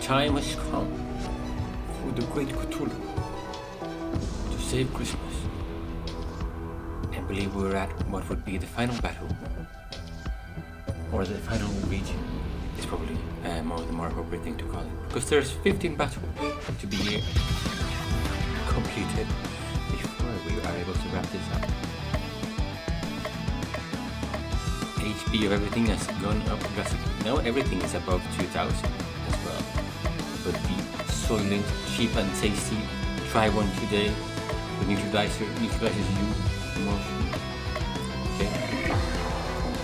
time has come for the great Cthulhu to save Christmas. I believe we're at what would be the final battle, or the final region is probably the more appropriate thing to call it, because there's 15 battles to be completed before we are able to wrap this up. HP of everything has gone up drastically. Now everything is above 2000 as well. But the Soylent, cheap and tasty, try one today. The neutralizes you emotion. Okay.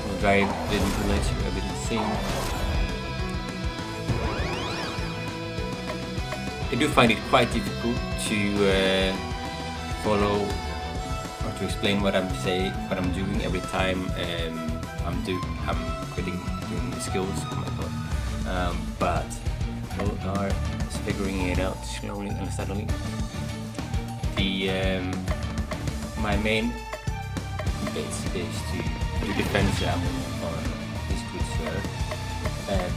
We'll drive the neutralizer a bit insane. I do find it quite difficult to follow or to explain what I'm saying, what I'm doing every time I'm doing the skills on my phone. But we are figuring it out slowly and steadily. My main base is to do defense jam on this good sir,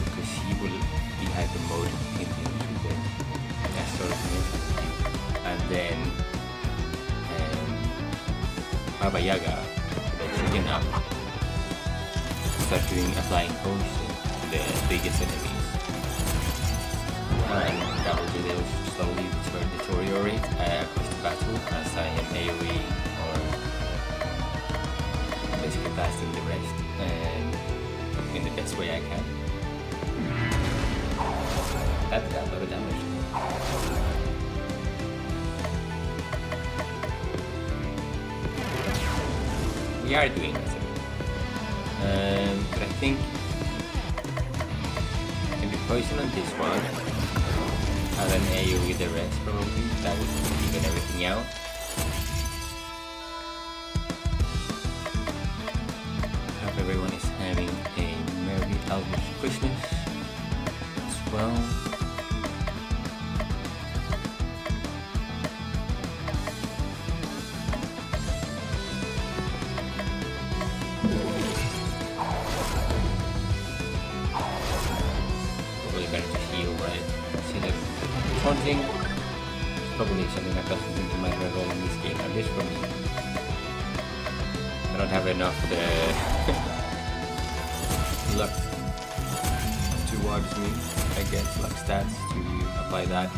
because he will be hyper mode into the and then Baba Yaga, the chicken up, start applying poison to the biggest enemies, and that will do those slowly deteriorate across the battle as I am AoE or basically blasting the rest in the best way I can. That's a lot of damage. We are doing better. But I think I can be poison on this one, and then AoE the rest probably. That would even everything out. Hope everyone is having a merry Eldritch Christmas as well. Taunting is probably something that doesn't think matter at all in this game, at least for me. I don't have enough luck towards me, I guess, luck stats to apply that.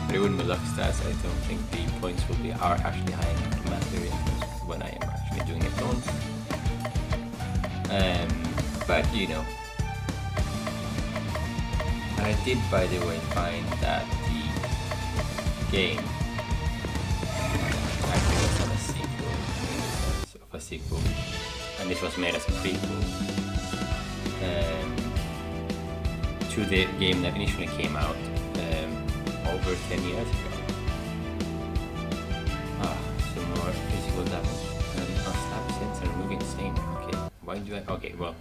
But even with luck stats, I don't think the points are actually high enough to matter when I am actually doing it once. But you know. I did, by the way, find that the game actually was not a sequel, in the sense of a sequel, and this was made as a prequel to the game that initially came out over 10 years ago. Some more physical damage and stab since and removing stain. Okay, why do I? Okay, well.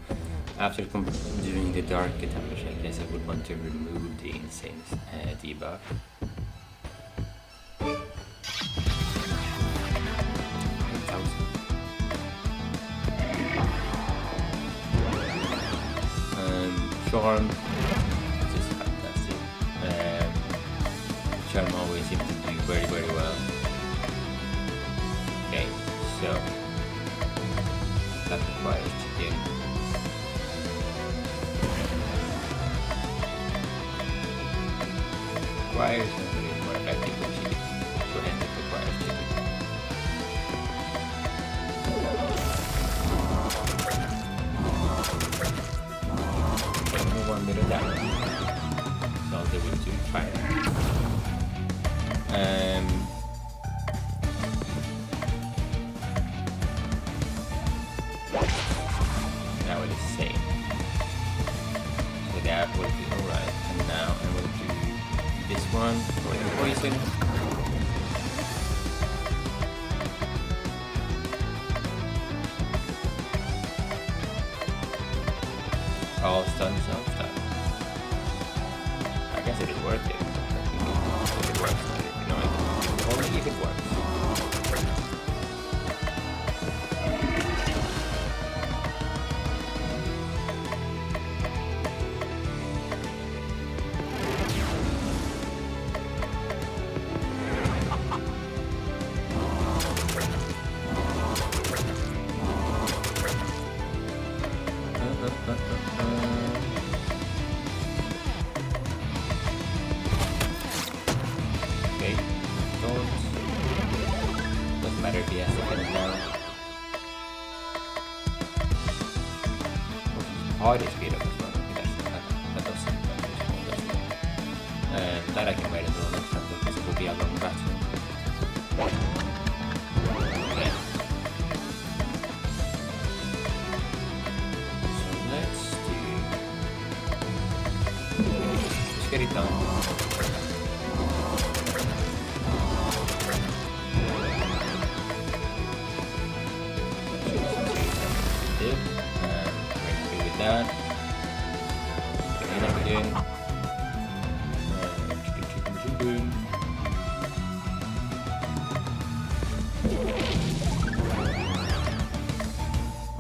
After doing the dark damage, I guess I would want to remove the insane debuff. Charm, which is fantastic. Charm always seems to do very, very well. Okay, so that requires chicken. Requires something is more effective than chicken, so hence it requires chicken. Okay, only 1 minute damage. So I'll do it to fire. Now it is same. So that will be alright. And now I will do this one for the poison. All stuns, all stuns. I guess it is worth it. If it works, you know, only if it works. That I can wait until next time because it will be a long battle. Okay. So let's get it done. That. Again.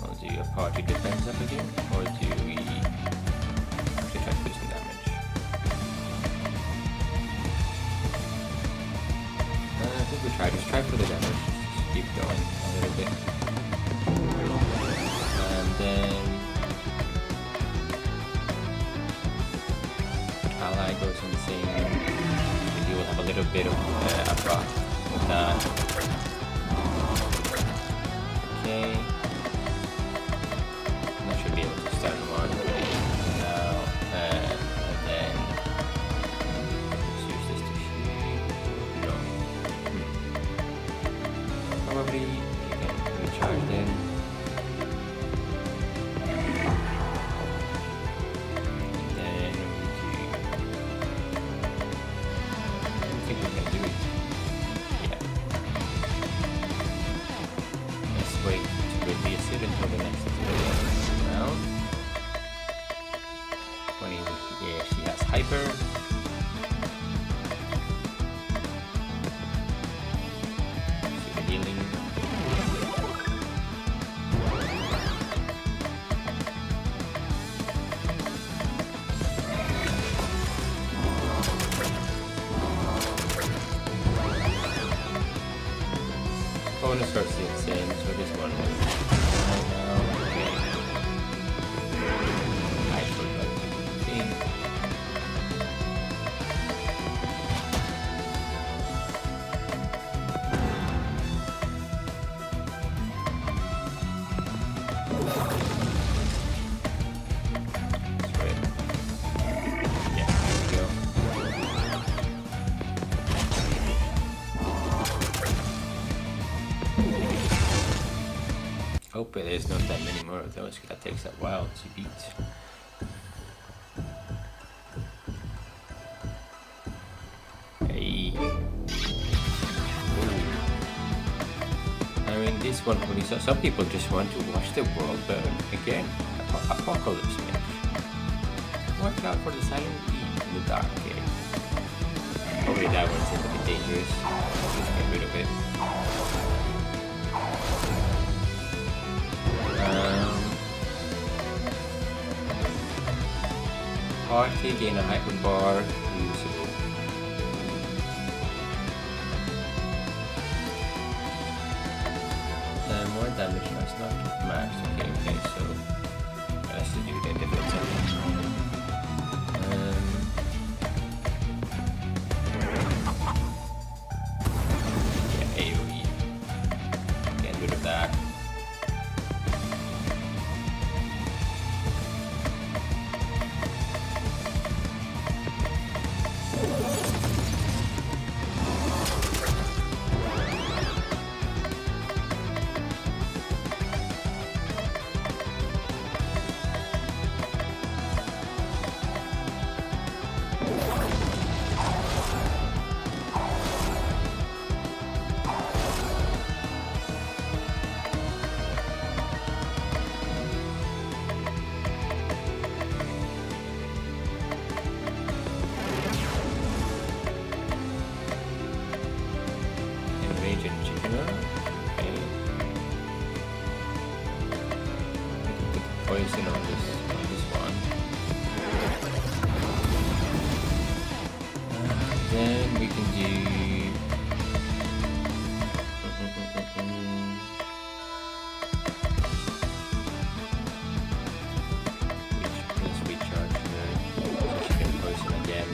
I'll do a party defense up again, or do we actually try to put some damage? I think we just try for the damage. Just keep going a little bit. And then ally goes in the same. You will have a little bit of upper with that. Okay. I should be able to stun one now, and then let's use this to shoot. No. Probably you can recharge then. Until the next round. Yeah, she has hyper. See the healing. Bonus for 6 in, so this one will hope there's not that many more of those, because that takes a while to beat. Hey. Ooh. I mean, this one, some people just want to watch the world burn again. Apocalypse Mage. Watch out for the silent E in the dark cave. Probably that one seems a bit dangerous. Just get rid of it. Party, gain a hyper bar, usable. More damage, no, it's not max. Okay, so let's do the defense. Yeah, AoE. Get rid of that. Poison on this one. Then we can do let's recharge her so she can poison again.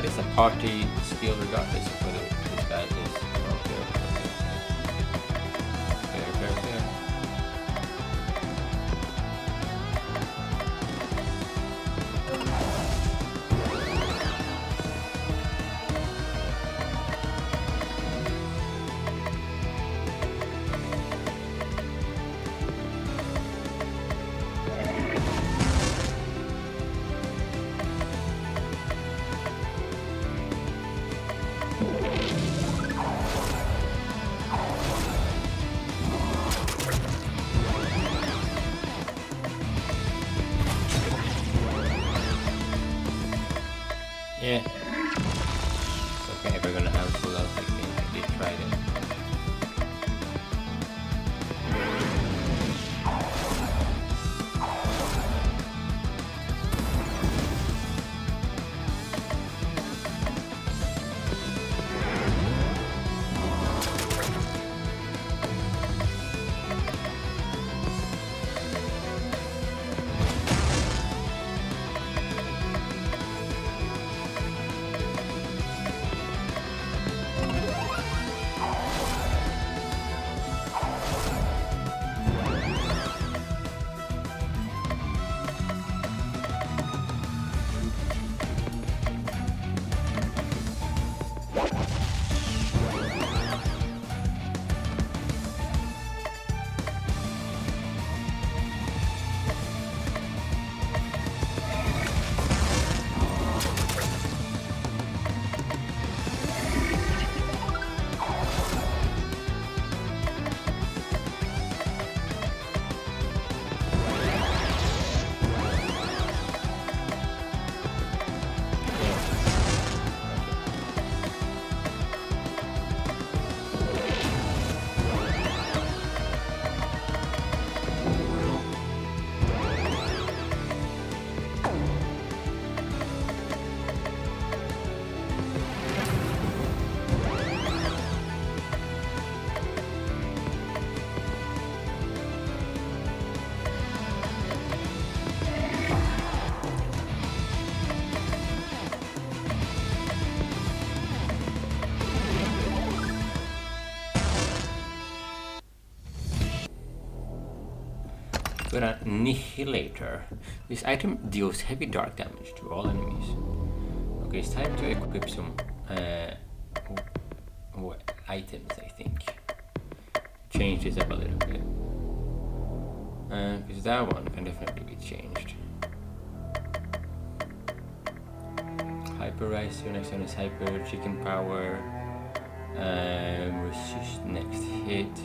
it's a party skill regardless of whether this guy is okay. Fair. Yeah. Okay, we're gonna have full out again. I did try it. Got an Annihilator. This item deals heavy dark damage to all enemies. Okay, it's time to equip some items, I think. Change this up a little bit. Because that one can definitely be changed. Hyper Riser, next one is Hyper, Chicken Power, resist next hit,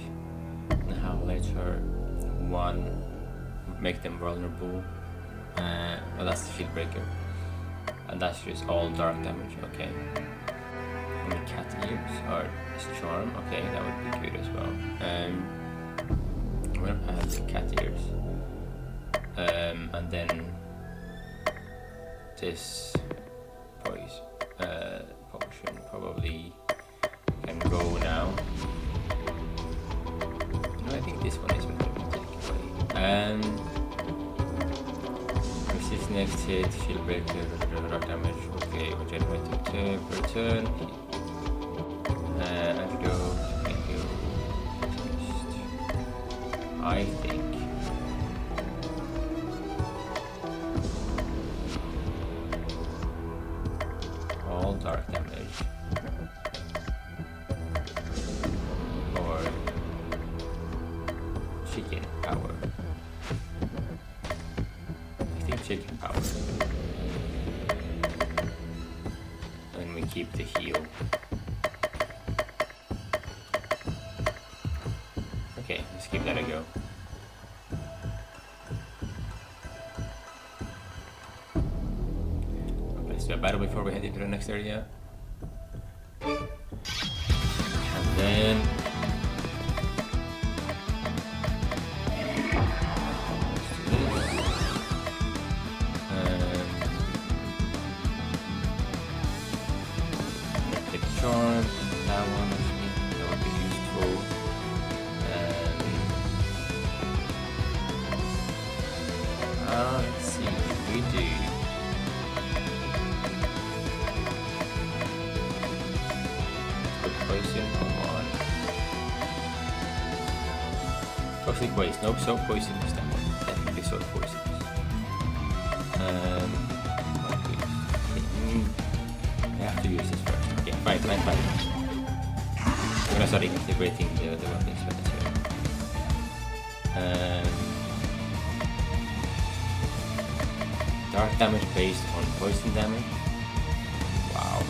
now let her one, make them vulnerable, well that's the Shield Breaker, and that's just all dark damage, okay. And the Cat Ears or Charm, okay, that would be good as well. I'm gonna add the Cat Ears, and then this potion probably can go now. No, I think this one is better to take away. Resist next hit, Shield Breaker, dark damage, okay, we'll generate it per turn. Antidote, I think. All dark damage. Or chicken power. I think chicken power. And we keep the heal. Okay, let's give that a go. Let's do a battle before we head into the next area. And then charm, that one that would be useful. Let's see, we do Toxic waste. Nope, so poisonous that one. Definitely so poisonous. I have to use this first. Okay, fine. I'm gonna start integrating the weapons spells here. Dark damage based on poison damage. Wow.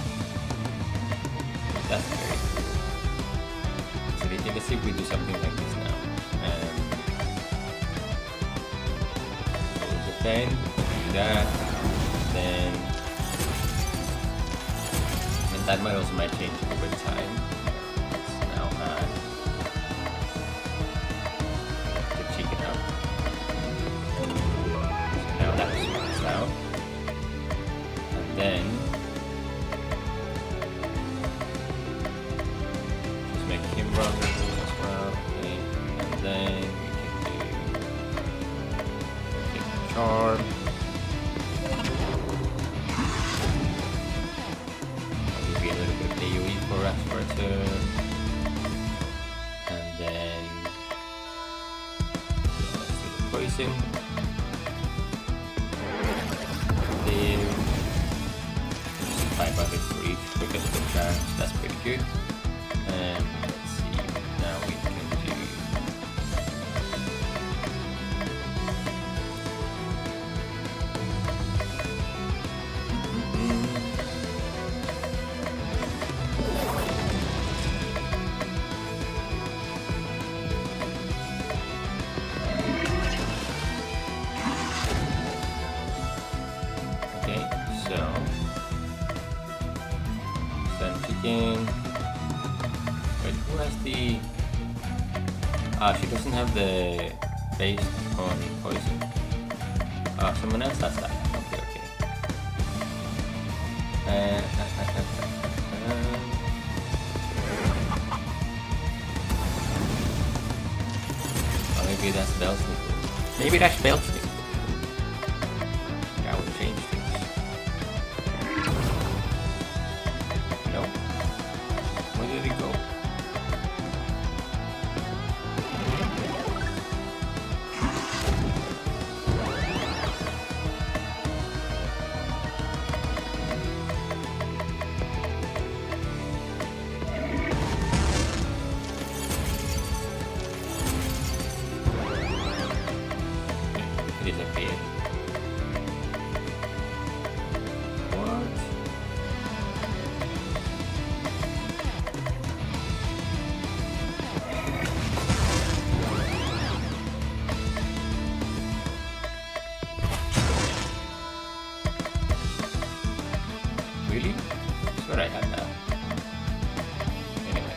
That's very cool. So let's see if we do something like this now. We'll defend, do that, then... And that might change over time. Let's now add the chicken up. So now that's maxed out. And then just make him vulnerable as well. Okay. And then we can do charm. For us for a turn, and then let's do the poison. Then 5 buckets for each because of the charge. That's pretty good. And let's see. Now we can do. Wait, who has the... she doesn't have the based on poison. Someone else has that. Okay. Maybe that's Belsnick. Maybe that's Belsnick. That would change things. Where did he go? It disappeared. What? Really? That's what I had now. Anyway.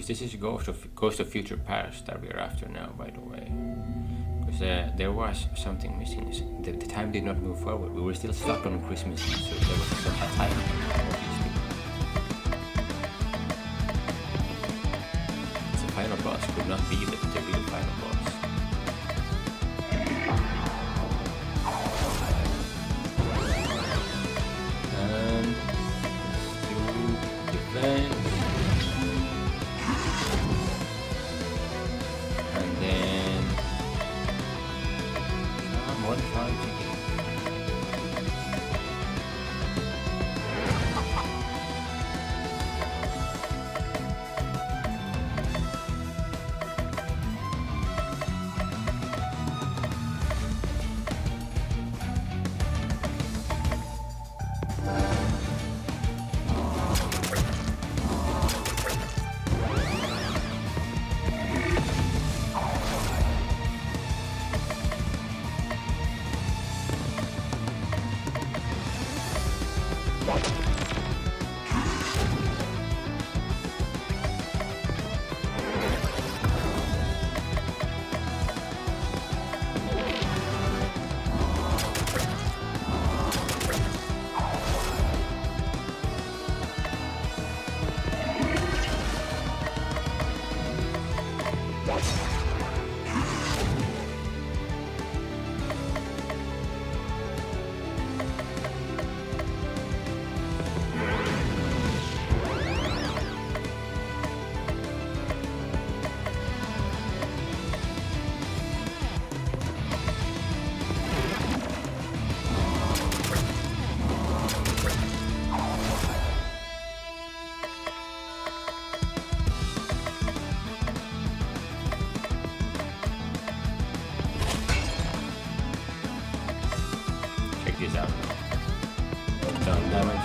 This is Ghost of Future Past that we are after now, by the way. Because there was something missing. The time did not move forward. We were still stuck on Christmas Eve, so there was some time, obviously. The final boss could not be the real final boss. Let's do defense.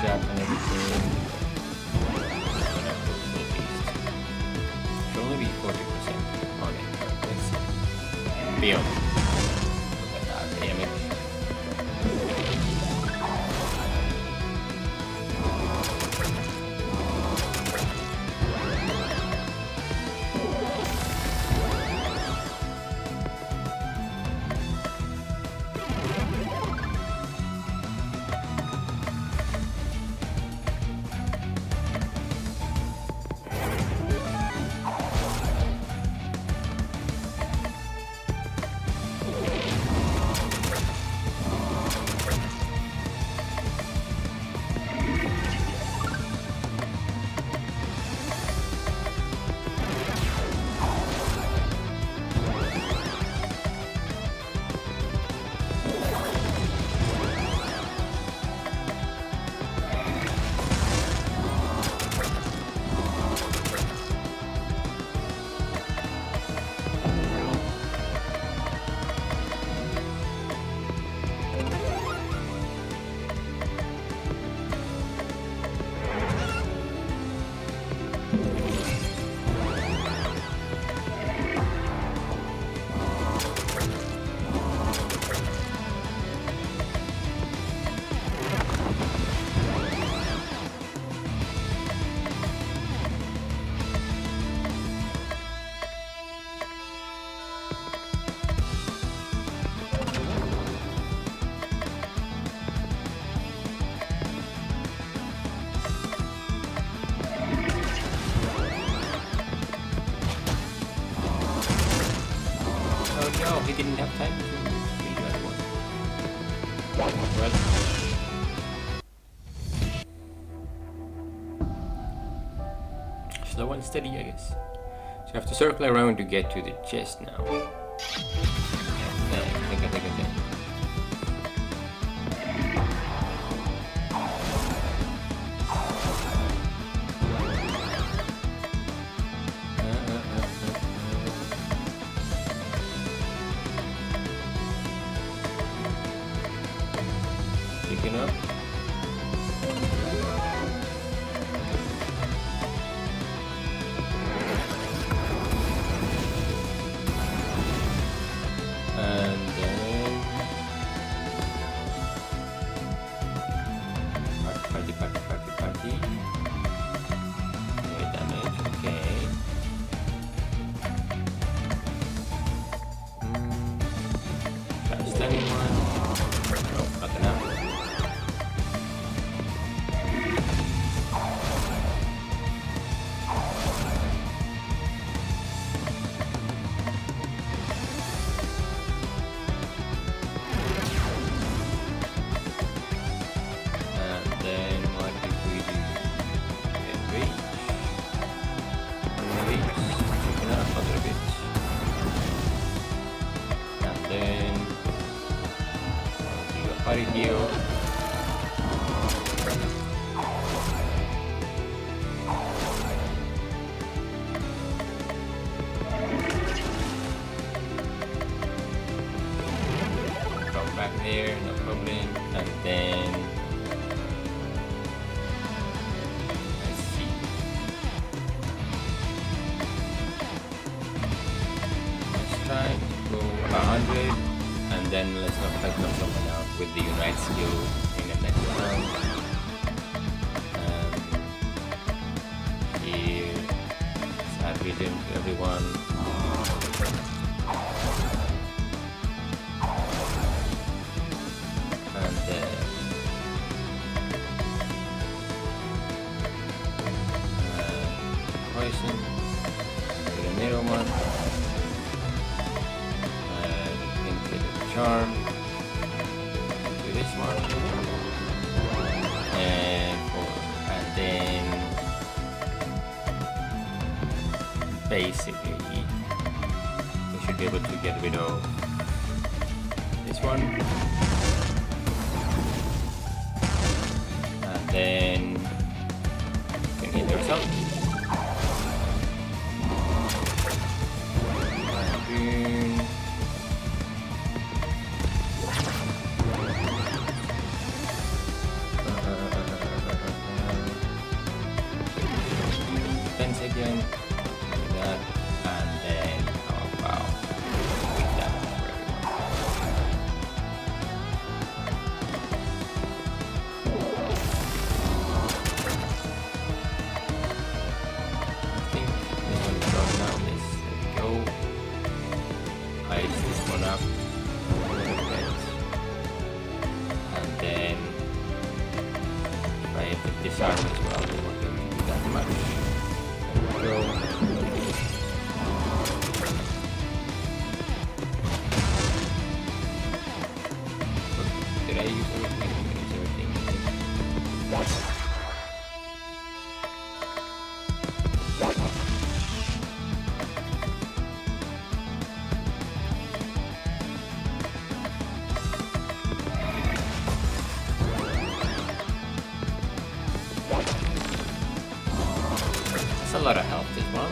jab and everything. Should only be 40% on it. Let's see. Beyond. Look at that damage. No, he didn't have time to kill the other one. Well, slow and steady, I guess. So you have to circle around to get to the chest now. Yeah, I think. Picking up. And then party. Okay, damage, okay. Stunning one. No, not enough. Party heal. Come back there, no problem. And then let's see. Let's try to go 100, and then let's knock someone out with the Unite skill in the next round. Here, sad vision to everyone. And poison to the middle one. Charm to this one, and then basically we should be able to get rid of this one, and then you can hit yourself. that. And then how about quick damage for everyone? I think this one is done now. Let's let it go. Ice this one up a little bit. And then if I have the disarm as well, we're not going to do that much. There we go. Did I use everything? I'm gonna use everything. That's a lot of health as well.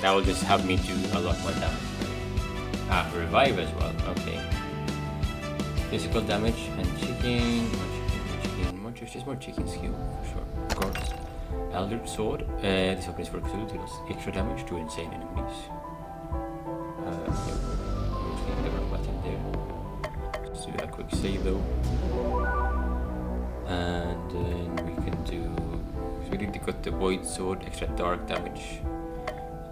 That will just help me do a lot more damage. Ah, revive as well, okay. Physical damage and chicken, just more chicken skill, for sure, of course. Eldritch sword, this weapon is for Cthulhu, deals extra damage to insane enemies. I'm hitting the wrong button there. Let's do a quick save though. And then we can do, so we need to got the void sword, extra dark damage.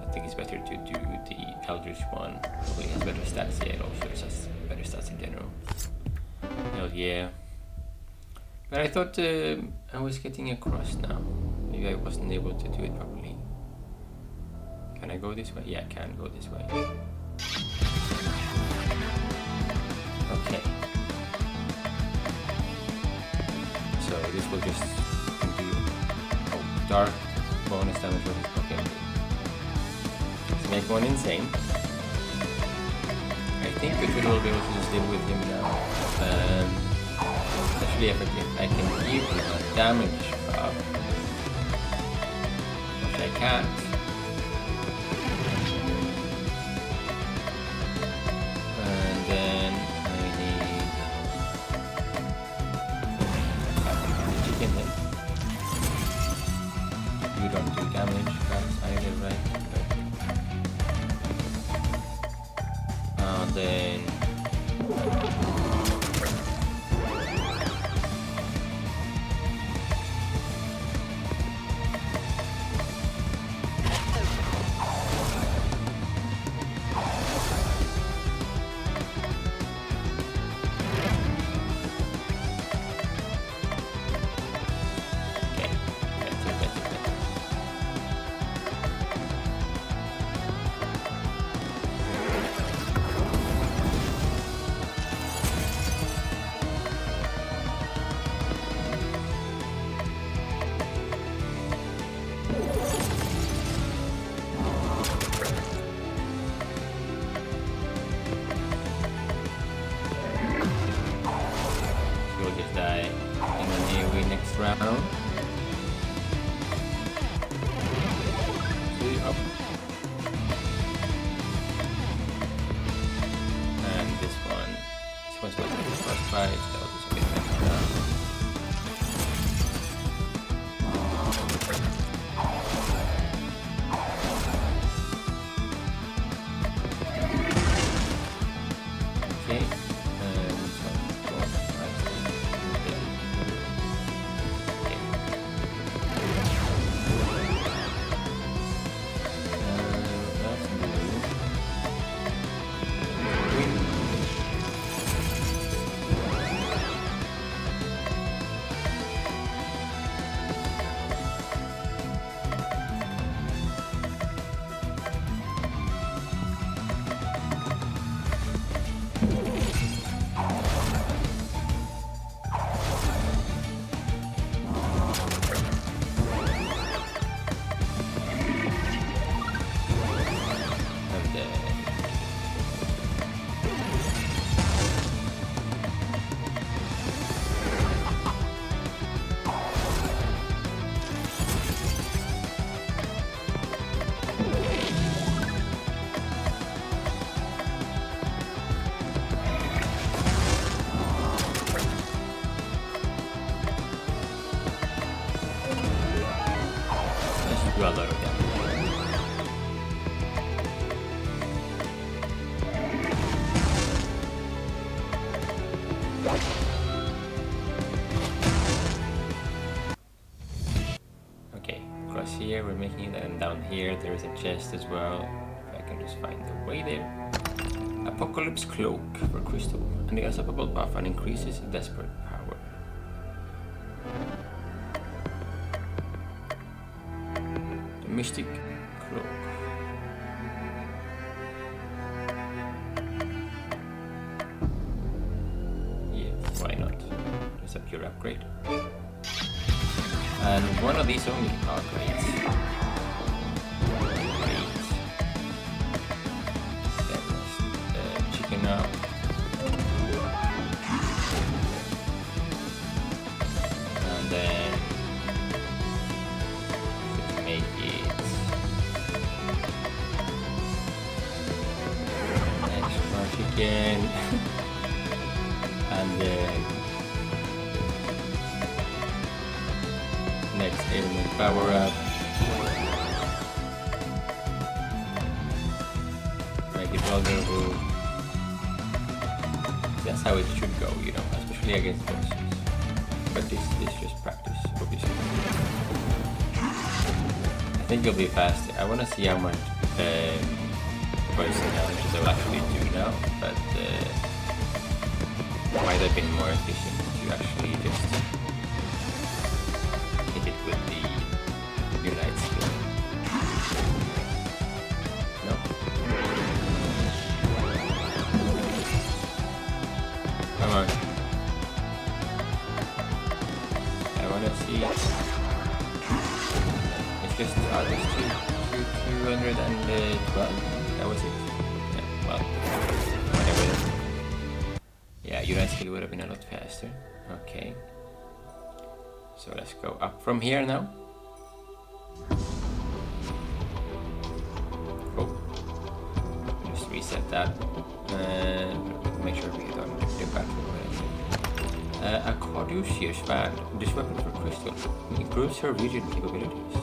I think it's better to do the Eldritch one. Probably has better stats, yeah, it also has better stats in general. Hell yeah. But I thought I was getting across now. Maybe I wasn't able to do it properly. Can I go this way? Yeah, I can go this way. Okay. So this will just do dark bonus damage. Okay. Make one insane. I think Cthulhu will be able to just deal with him now. It's actually effective. I can give him a damage buff, which I can't. And then I need the chicken then. You don't do damage, perhaps either, right? Then round. See up. And this one's like the first fight, so I'll just get next round. Okay. do a lot of damage. Okay, across here we're making it, and down here there is a chest as well. If I can just find the way there. Apocalypse Cloak for Crystal, and the unstoppable buff and increases desperate power. The Mystic Cloak. Yeah, why not? It's a pure upgrade. And one of these only are great. Now. And then just make it extra chicken. And then next element power up. Make it vulnerable. That's how it should go, you know, especially against bosses. But this is just practice, obviously. I think it'll be faster. I want to see how much poison damage I'll actually do now, but might have been more efficient to actually just hit it with the Unite skill. No? Come on. I wanna see. It's just 212. That was it. Yeah, well, whatever. Yeah, Unite skill would have been a lot faster. Okay. So let's go up from here now. Oh. Just reset that. Make sure we don't get back to it. A Caduceus Band. This weapon for Crystal improves her vision capabilities.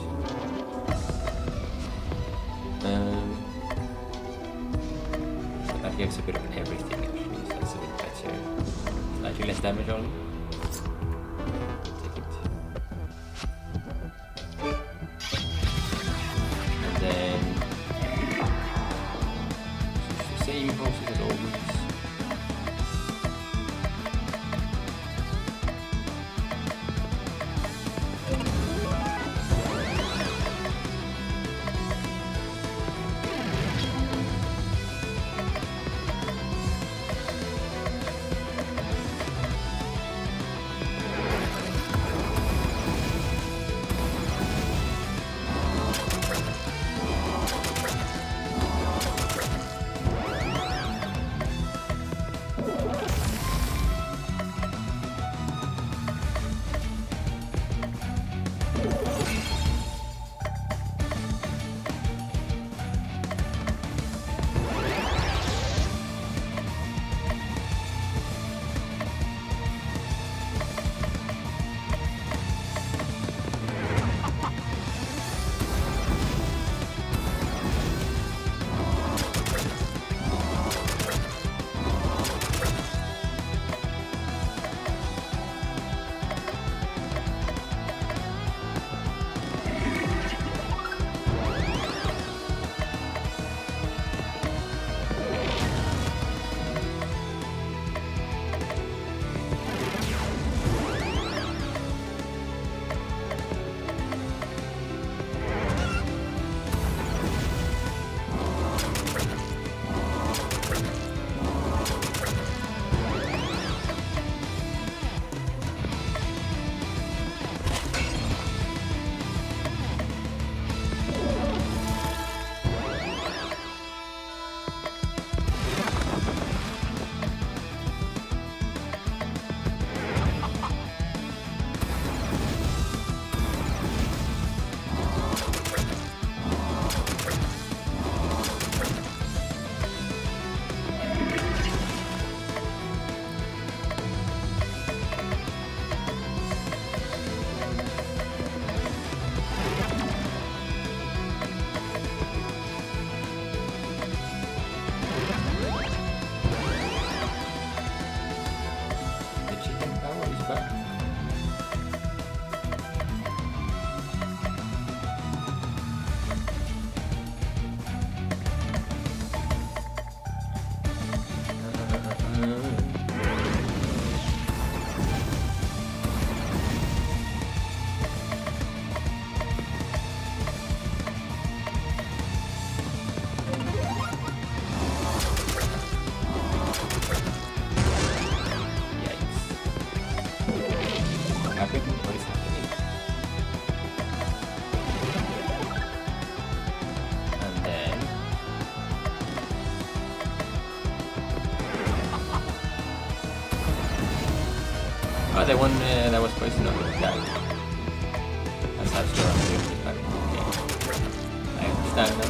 That gives a bit of everything actually, so that's a bit better. Slightly less damage only. Take it. And then same process as always. Oh, the one that was poisoned already died. That's how slow I'm doing it, but okay. I understand now.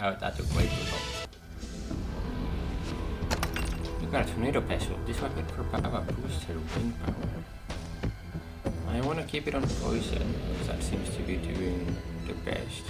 Oh, that took way too long. You got a tornado pestle. This weapon for power boosts her wind power. I want to keep it on poison, because that seems to be doing the best.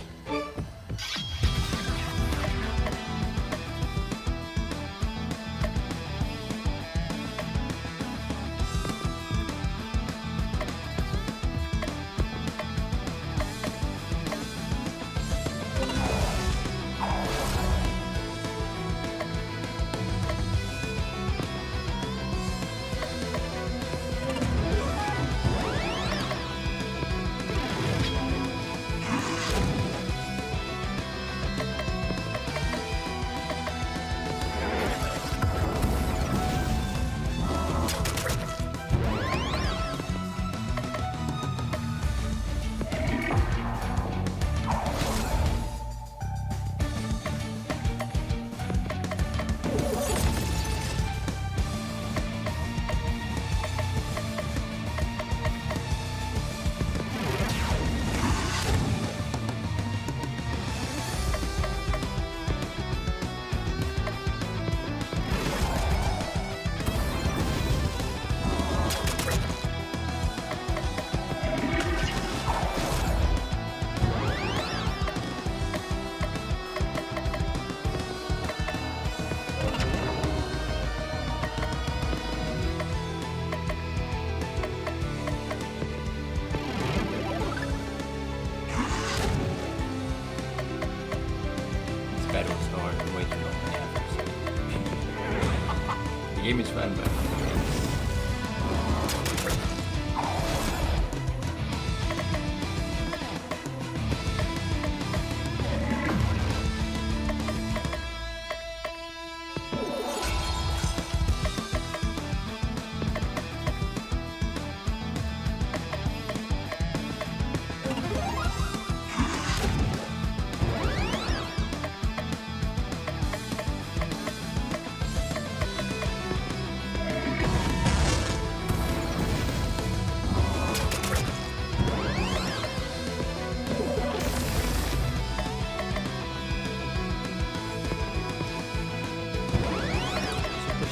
The game is fun, but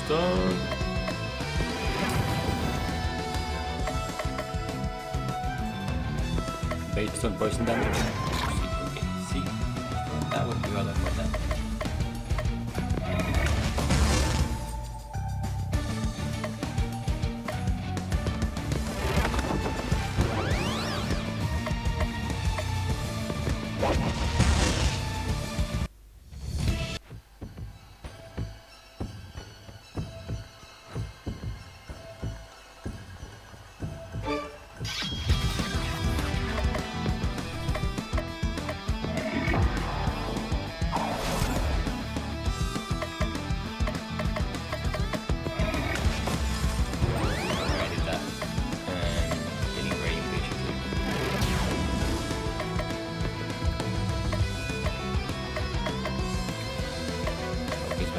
done. Based on poison damage. Okay, see that one.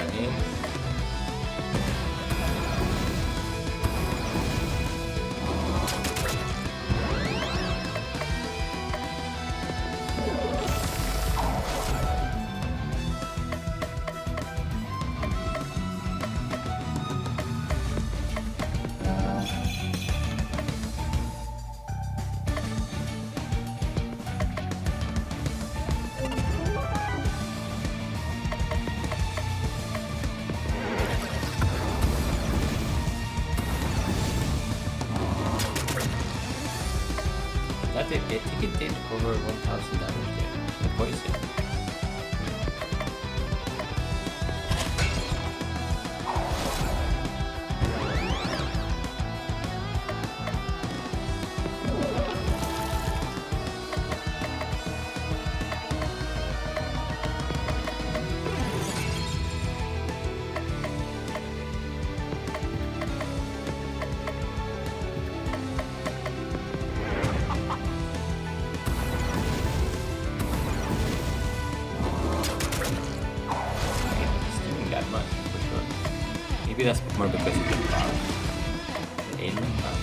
that in. I think it did over 1,000 damage there. The poison. Maybe that's more because of the bar. The alien bar.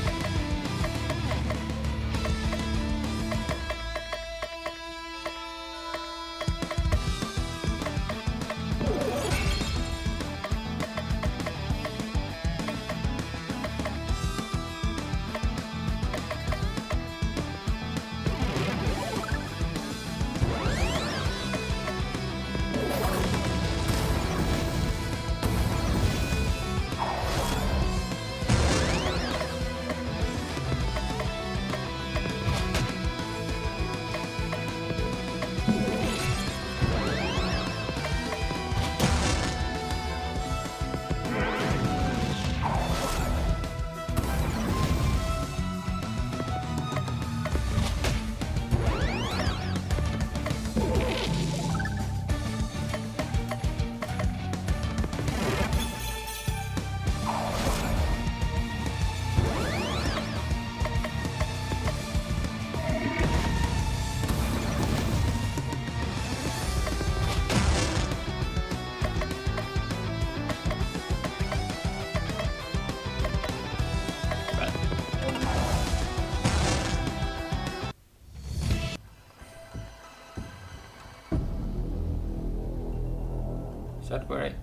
Is that where I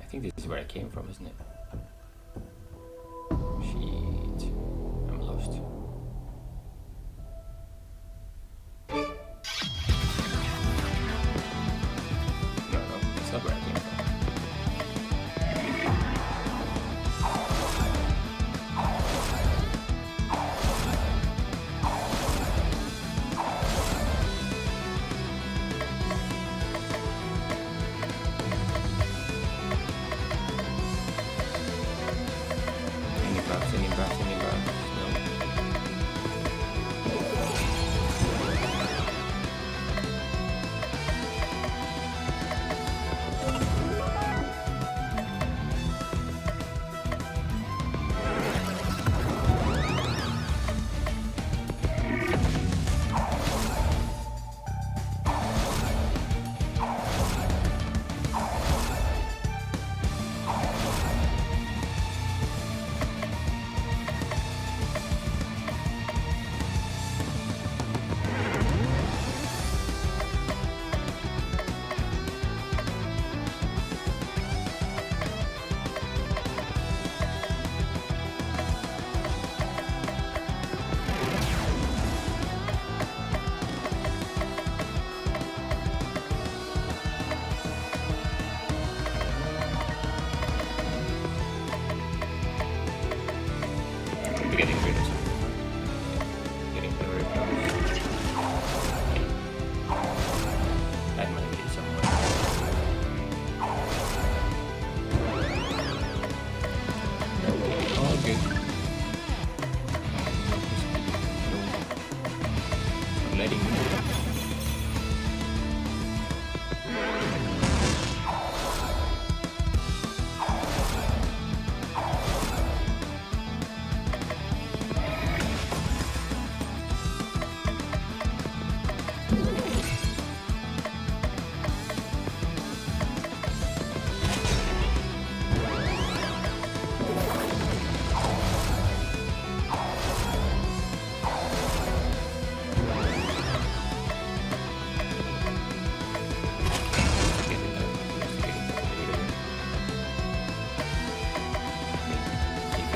think this is where I came from, isn't it? Shit. I'm lost. No, it's not where I came from.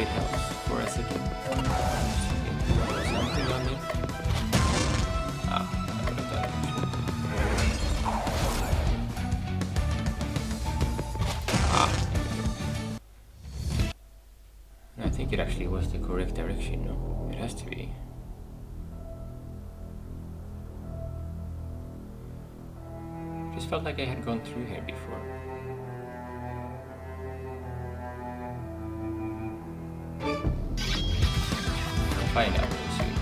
if it helps for a second. Something on there. Ah, I would have done it actually. Ah. I think it actually was the correct direction, no? It has to be. Just felt like I had gone through here before. I'll find out really soon.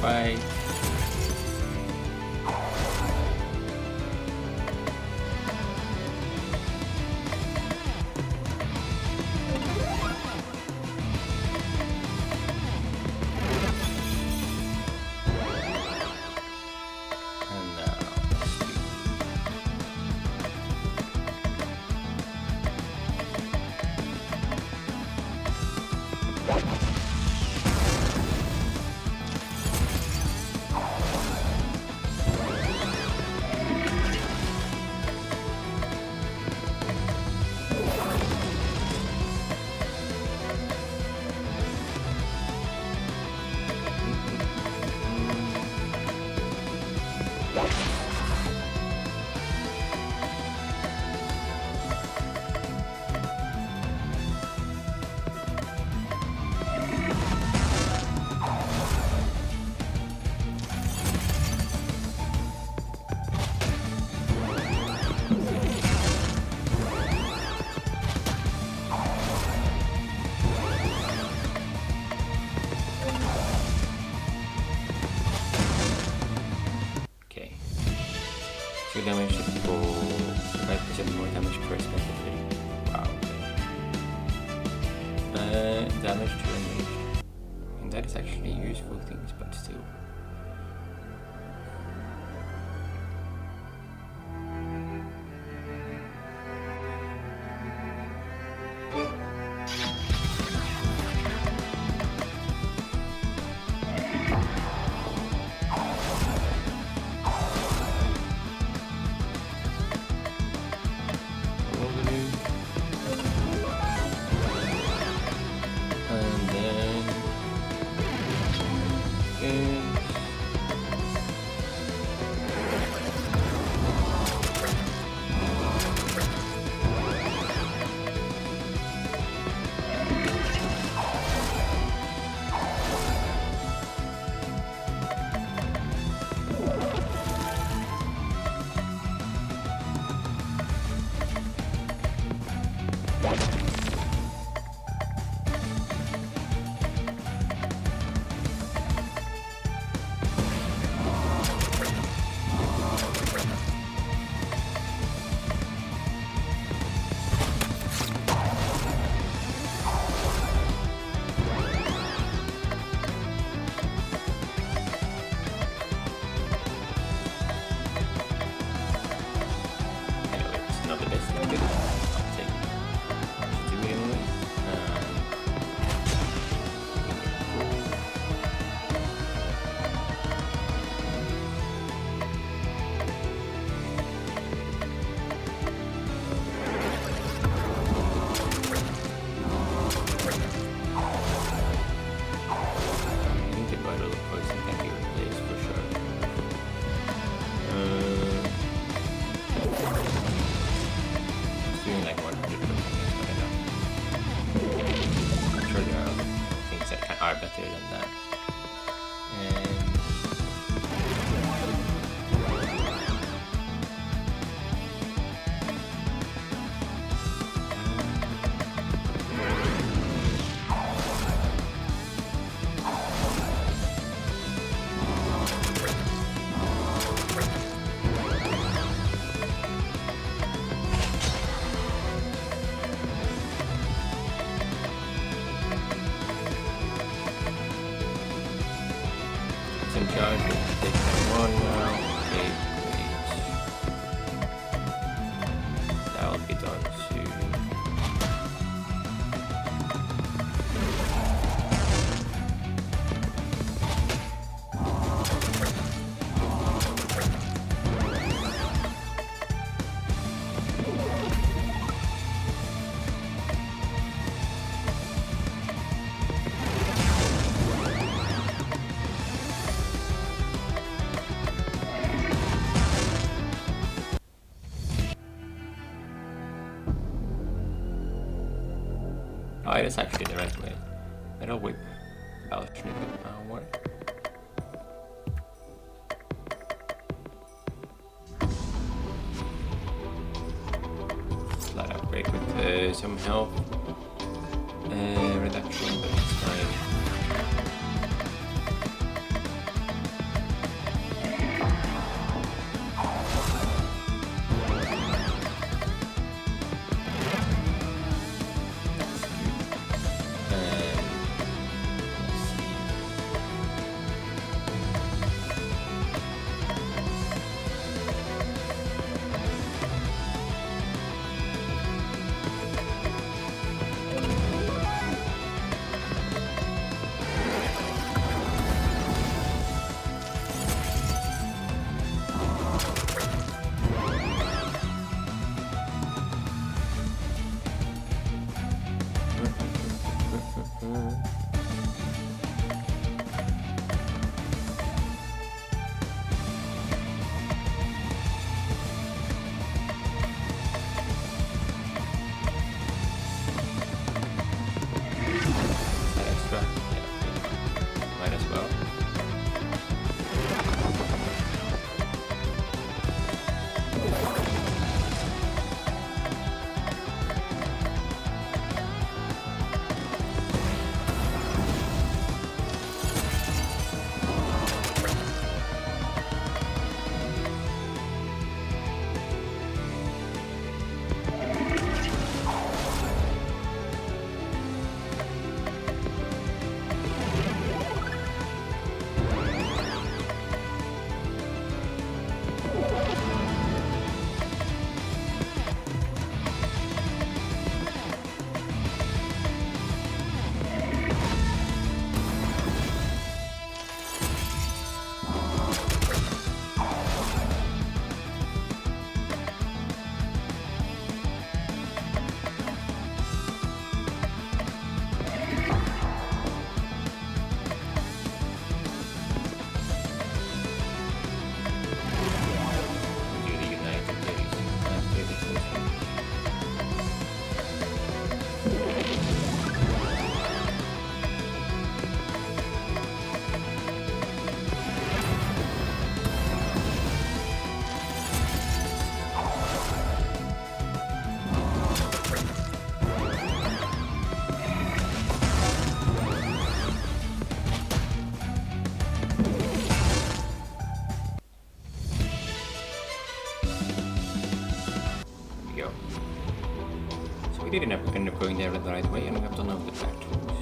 Bye. Damage for 5% more damage per respectively. Wow. Damage to enrage. And that is actually useful things, but still. And then should have done that. Some charges, take that one now. Okay, great. That'll be done soon. Oh, that's actually the right way. Metal whip. Balcony power. Slight upgrade with some health reduction, but it's fine. We didn't end up going there the right way, and we have done all the back tools.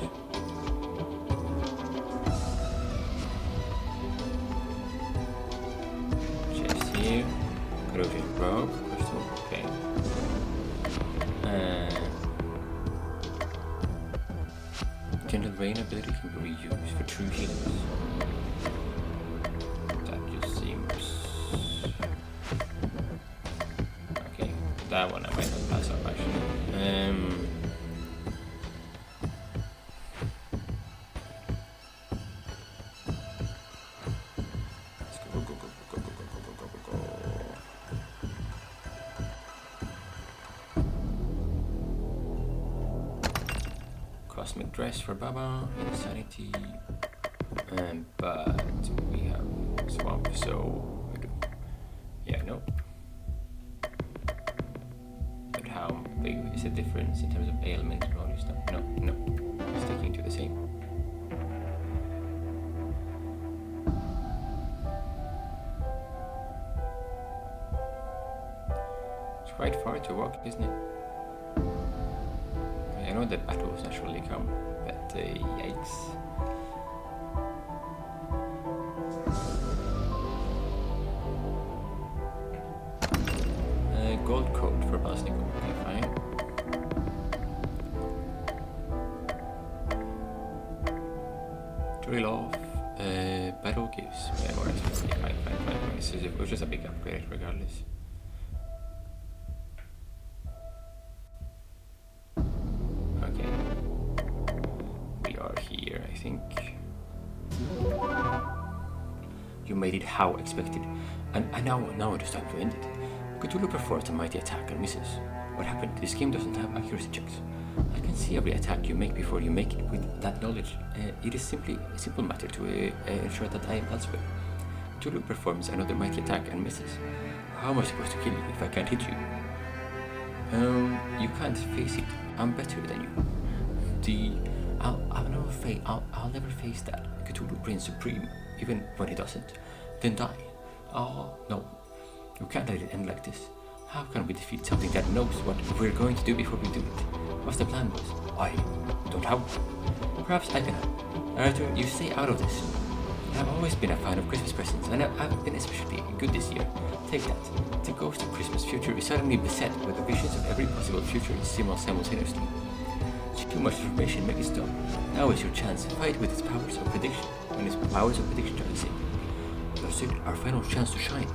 Chest here. Corrosion broke. Crystal. Okay. Gentle rain ability can be reused for true healers. That just seems. Okay, that one I might not pass up actually. Cosmic Dress for Baba, Insanity, but we have Swamp, so we do. Yeah, no. But how big is the difference in terms of ailment and all this stuff? No. Sticking to the same. It's quite far to walk, isn't it? I know that battles naturally come, but yikes. Gold coat for Balsnico, okay, fine. Drill off, battle gives more XP, fine. It was just a big upgrade regardless. Okay. We are here, I think. You made it how expected. And now it is time to end it. Cthulhu performs a mighty attack and misses. What happened? This game doesn't have accuracy checks. I can see every attack you make before you make it. With that knowledge, it is simply a simple matter to ensure that I am elsewhere. Cthulhu performs another mighty attack and misses. How am I supposed to kill you if I can't hit you? You can't face it. I'm better than you. I'll never face that. Cthulhu reigns supreme, even when he doesn't. Then die. Oh no. We can't let it end like this. How can we defeat something that knows what we're going to do before we do it? What's the plan was? I don't have one. Perhaps I can help. Narrator, you stay out of this. I've always been a fan of Christmas presents, and I've been especially good this year. Take that. The ghost of Christmas future is suddenly beset with the visions of every possible future simultaneously. Too much information, make it stop. Now is your chance. Fight with its powers of prediction. When its powers of prediction are the same. That's it, our final chance to shine.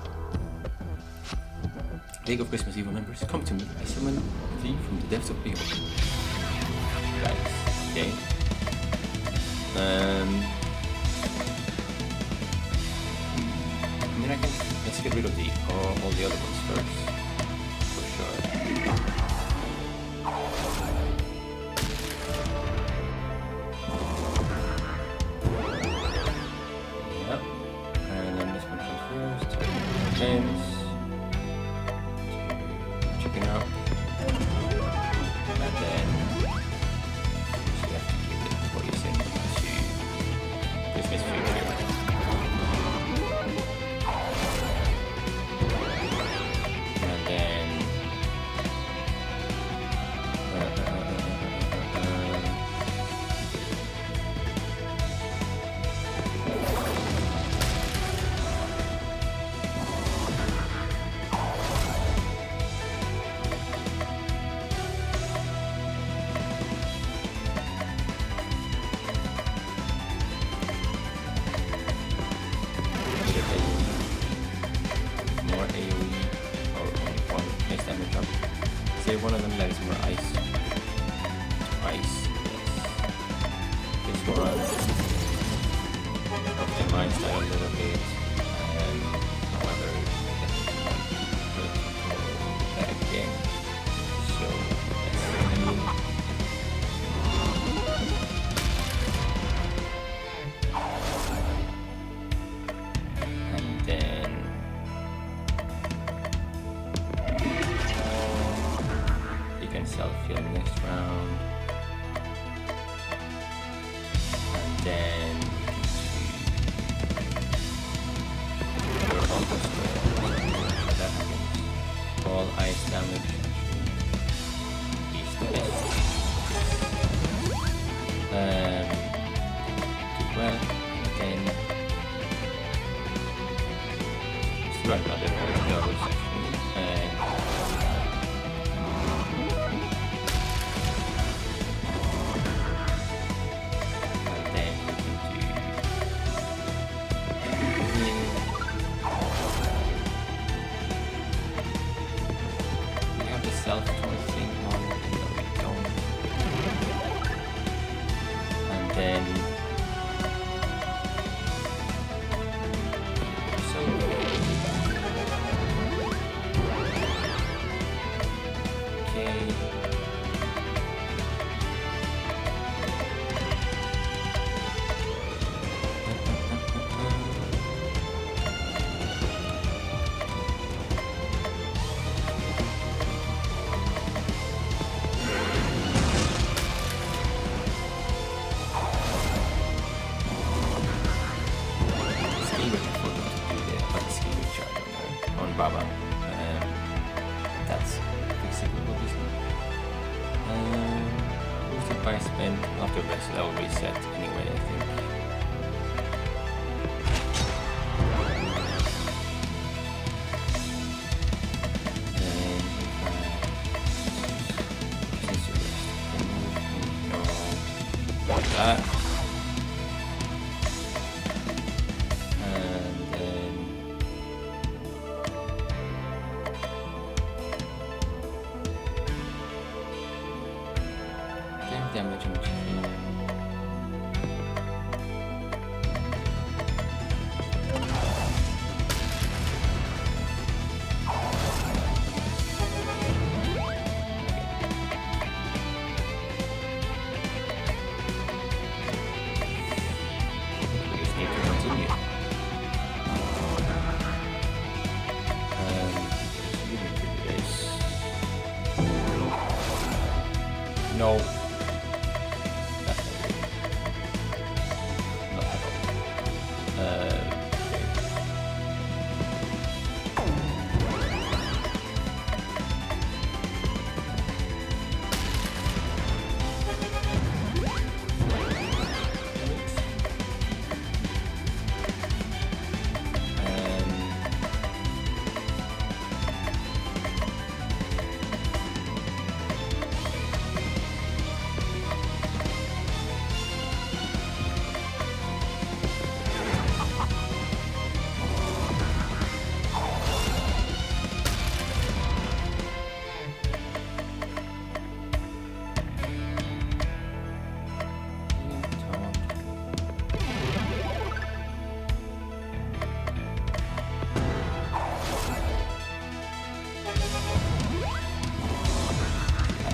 League of Christmas Evil members, come to me. I summon thee from the depths of evil. Guys, okay. I mean, let's get rid of all the other ones first, for sure. Yep. And then this one comes first. James. Checking out. And then you have to give it poison to Christmas future. And then one of them that is more ice. Ice, yes. This one optimized that a little bit, and however, that again. So let's see. And then self-heal next round, and then you're almost that happens. All ice damage is the best. Do well, and then let's run another one of those actually, and self-tossing one, no we don't. And then so okay. if I spend not the rest, that will reset anyway, I think. That. And then damage and no. That's not good. Not at all.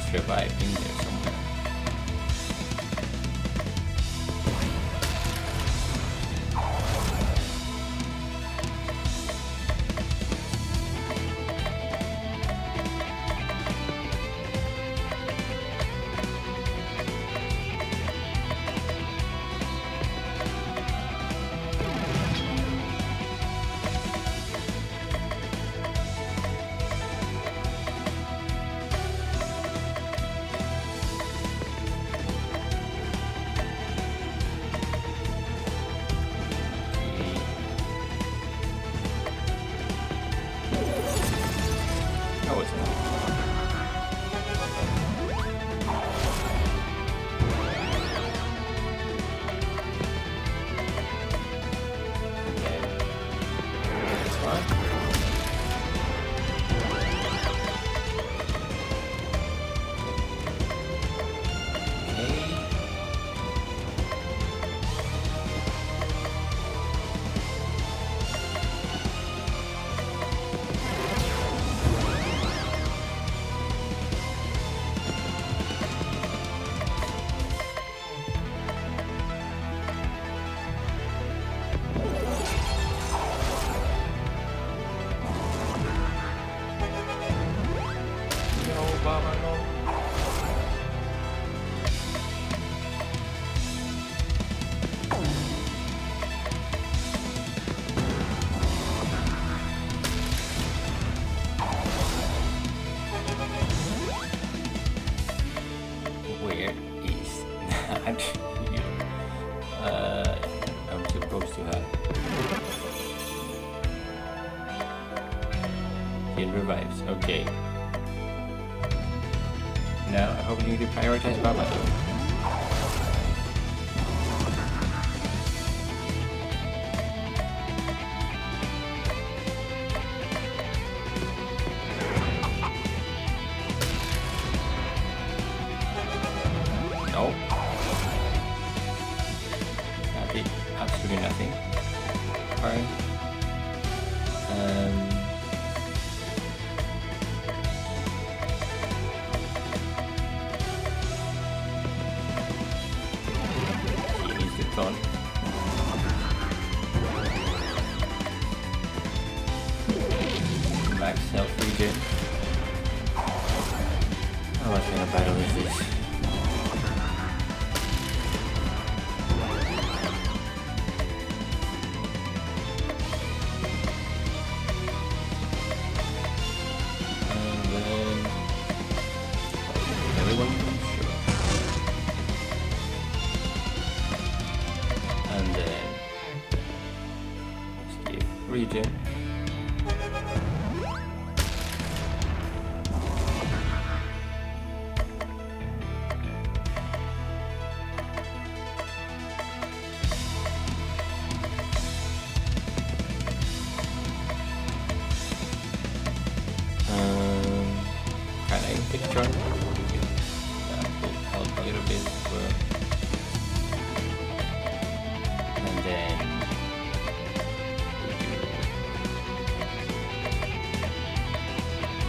Okay. Revive in there somewhere. I'm supposed to have. It revives. Okay. Now I hope you need to prioritize Baba though. Absolutely nothing. Fine. He needs the taunt. Max health regen. Oh, what kind of battle is this? you, Jen? Can I picture? That will help a little bit as well. And then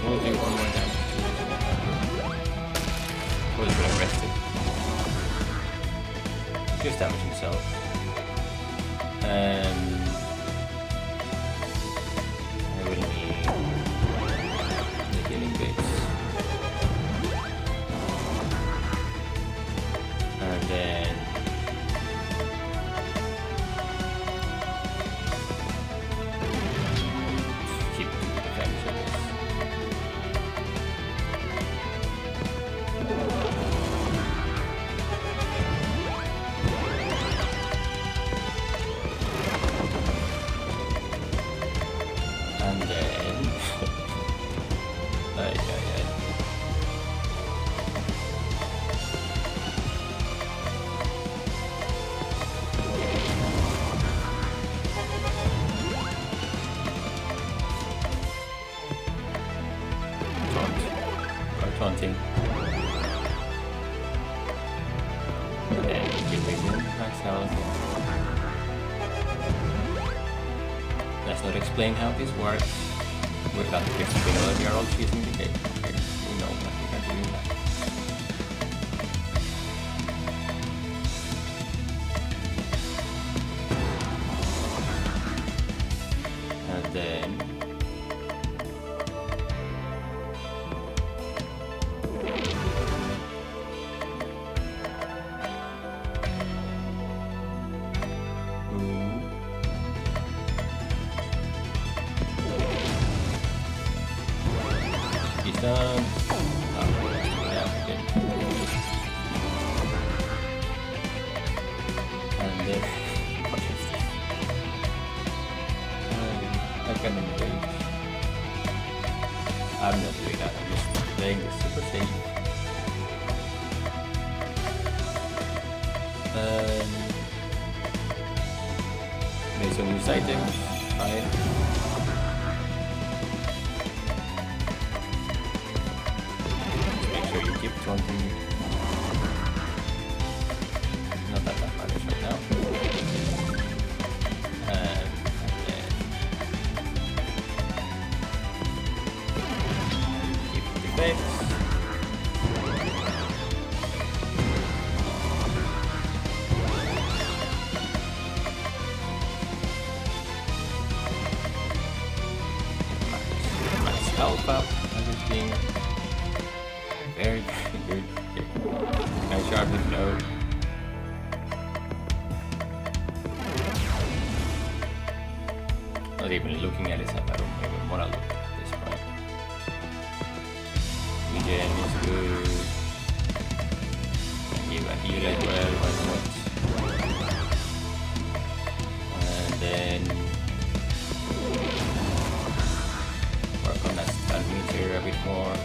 we'll do one more damage. We'll get arrested. Just damage himself. I will need the healing bits. And then keep the damage on this. And then taunting. And then give me max health. Let's not explain how this works. Without the gift, we know that we are all choosing the game. Okay, we know that we are doing that. And then he's done. Oh, yeah, okay. And then what is this? I can engage. I'm not doing that, I'm just playing this super safe. Make some new items, fine. Keep taunting me. Not that much right now. And then keep the effects. Max health up, everything. Very, very good. Nice sharpness node. Not even looking at his head, I don't even want to look at this point. Regen is good. And give a heal as well, why not? And then work on that stun meter a bit more.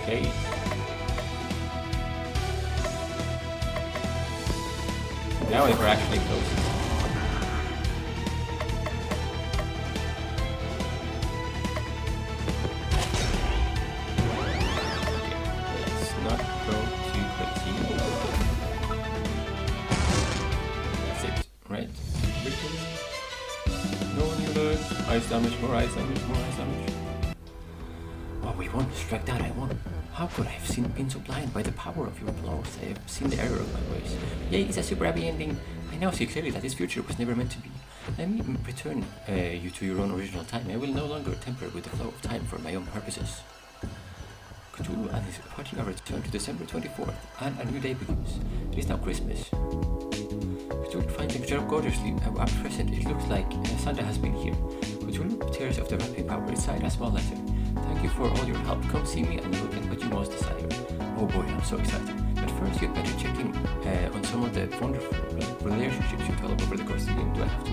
Okay. Now we're actually close. Let's not go too crazy. That's it, right? No new alerts. Ice damage, more ice damage, more ice damage. Oh, we won. Strike that, I won. How could I have been so blind by the power of your blows? I have seen the error of my ways. Yay, it's a super happy ending. I now see clearly that this future was never meant to be. Let me return you to your own original time. I will no longer tamper with the flow of time for my own purposes. Cthulhu and his party are returned to December 24th, and a new day begins. It is now Christmas. Cthulhu finds him up gorgeously. At present, it looks like Santa has been here. Cthulhu tears off the wrapping paper inside a small letter. Thank you for all your help. Come see me and you'll get what you most desire. Oh boy, I'm so excited. But first, you'd better check in on some of the wonderful relationships you develop over the course of the game. Do I have to?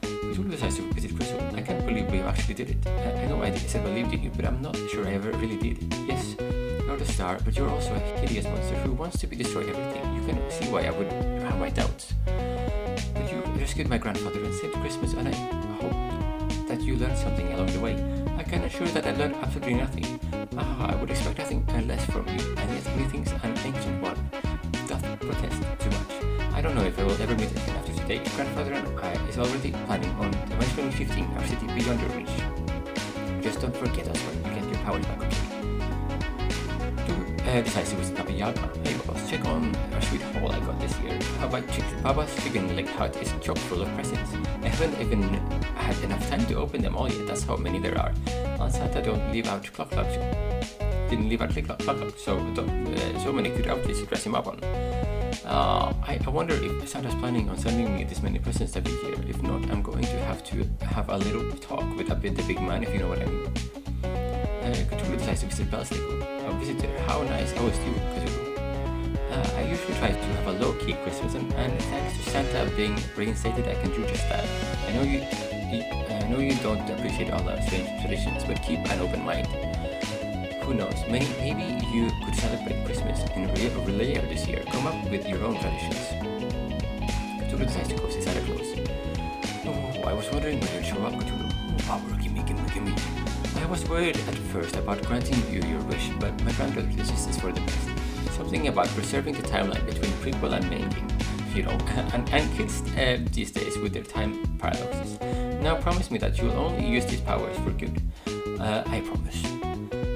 Cthulhu decides to visit prison. I can't believe we actually did it. I know I said believed in you, but I'm not sure I ever really did. Yes, you're the star, but you're also a hideous monster who wants to destroy everything. You can see why I would have my doubts. But you rescued my grandfather and saved Christmas, and I hope that you learned something along the way. I can assure that I learned absolutely nothing. I would expect nothing less from you, and yet methinks an ancient one doth protest too much. I don't know if I will ever meet again after today. Grandfather and I is already planning on eventually shifting our city beyond your reach. Just don't forget us when you get your powers back, okay? Decides to visit Papa Yaga. Hey boss, check on our sweet haul I got this year. Papa's chicken leg hut is chock full of presents. I haven't even had enough time to open them all yet, that's how many there are. On Santa didn't leave out clock clocks, so many good outfits to dress him up on. I wonder if Santa's planning on sending me this many presents every year. If not, I'm going to have a little talk with the big man, if you know what I mean. Cthulhu decides to visit Bellslico. A visitor, how nice. I was you, Cthulhu. I usually try to have a low-key Christmas, and thanks to Santa being reinstated, I can do just that. I know you don't appreciate all our strange traditions, but keep an open mind. Who knows? Maybe you could celebrate Christmas in a layer this year. Come up with your own traditions. Cthulhu decides to go see Santa Claus. Oh, I was wondering when you'd show up, Cthulhu. Oh, power, gimme. I was worried at first about granting you your wish, but my granddaughter insists for the best. Something about preserving the timeline between prequel and main game. You know, and kids these days with their time paradoxes. Now promise me that you will only use these powers for good. I promise.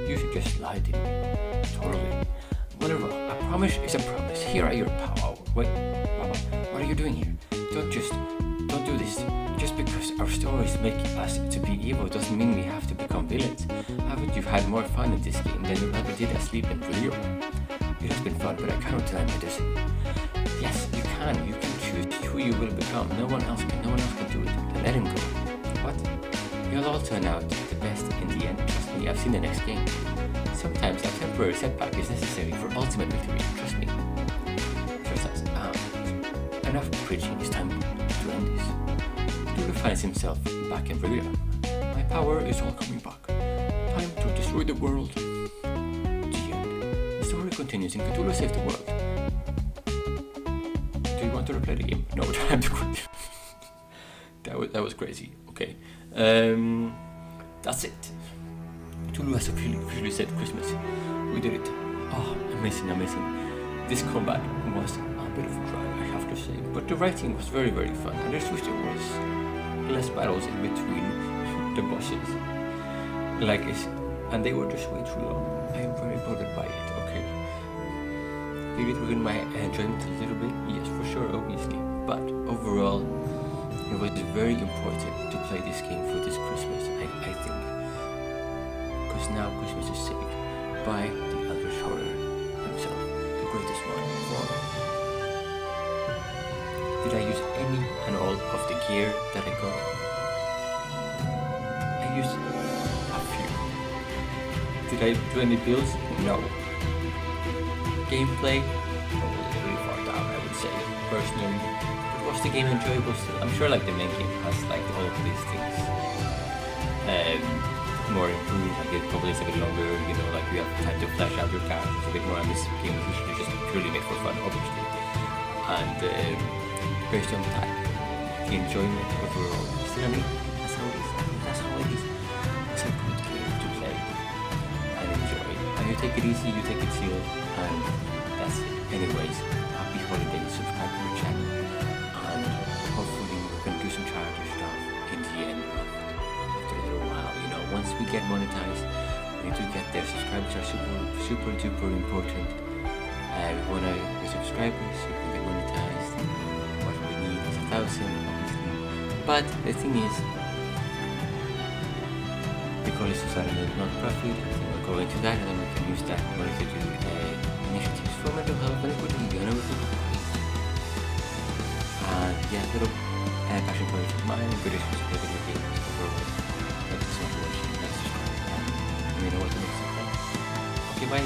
You should just lie to me. Totally. Whatever. A promise is a promise. Here are your powers. Wait, Papa, what are you doing here? Don't do this. Just because our stories make us to be evil doesn't mean we have to become villains. Haven't you had more fun in this game than you ever did asleep in Rio? It has been fun, but I cannot tell my destiny. Yes, you can. You can choose who you will become. No one else can do it. Then let him go. What? You'll all turn out the best in the end. Trust me, I've seen the next game. Sometimes a temporary setback is necessary for ultimate victory. Trust me. Enough preaching. It's time to end this. Cthulhu finds himself back in Rio. My power is all coming back. Time to destroy the world. The end. The story continues in Cthulhu Save the World. Do you want to replay the game? No, time to quit. That was crazy. Okay. That's it. Cthulhu has officially said Christmas. We did it. Oh, amazing. This combat was a bit of a drag, I have to say, but the writing was very, very fun. I just wish there was less battles in between the bosses. And they were just way too long. I am very bothered by it, okay? Did it ruin my enjoyment a little bit? Yes, for sure, obviously. But overall, it was very important to play this game for this Christmas, I think. Because now Christmas is saved by the Eldritch Horror himself, the greatest one of all. Did I use any and all of the gear that I got? I used a few. Did I do any builds? No. Gameplay? Really far down, I would say, personally. But was the game enjoyable still? I'm sure like the main game has like all of these things more improved. Like it probably is a bit longer, you know, like you have time to flesh out your characters a bit more, and this game is usually just purely made for fun, obviously. And based on that, the enjoyment overall, still, I mean, that's how it is. It's a good game to play and enjoy. And you take it easy, you take it chill, and that's it. Anyways, happy holidays, subscribe to the channel, and hopefully we can do some character stuff in the end after a little while. You know, once we get monetized, we need to get there. Subscribers are super duper important. We want to get subscribers so we can get monetized. What we need is 1,000, obviously. But the thing is, because this is a non-profit, I think we'll go into that, and then we can use that money to do initiatives for mental health and equity and everything. yeah, little passion project of mine and British video games overall. Thank you so much for watching. That's just let me know what the next thing. Okay, bye.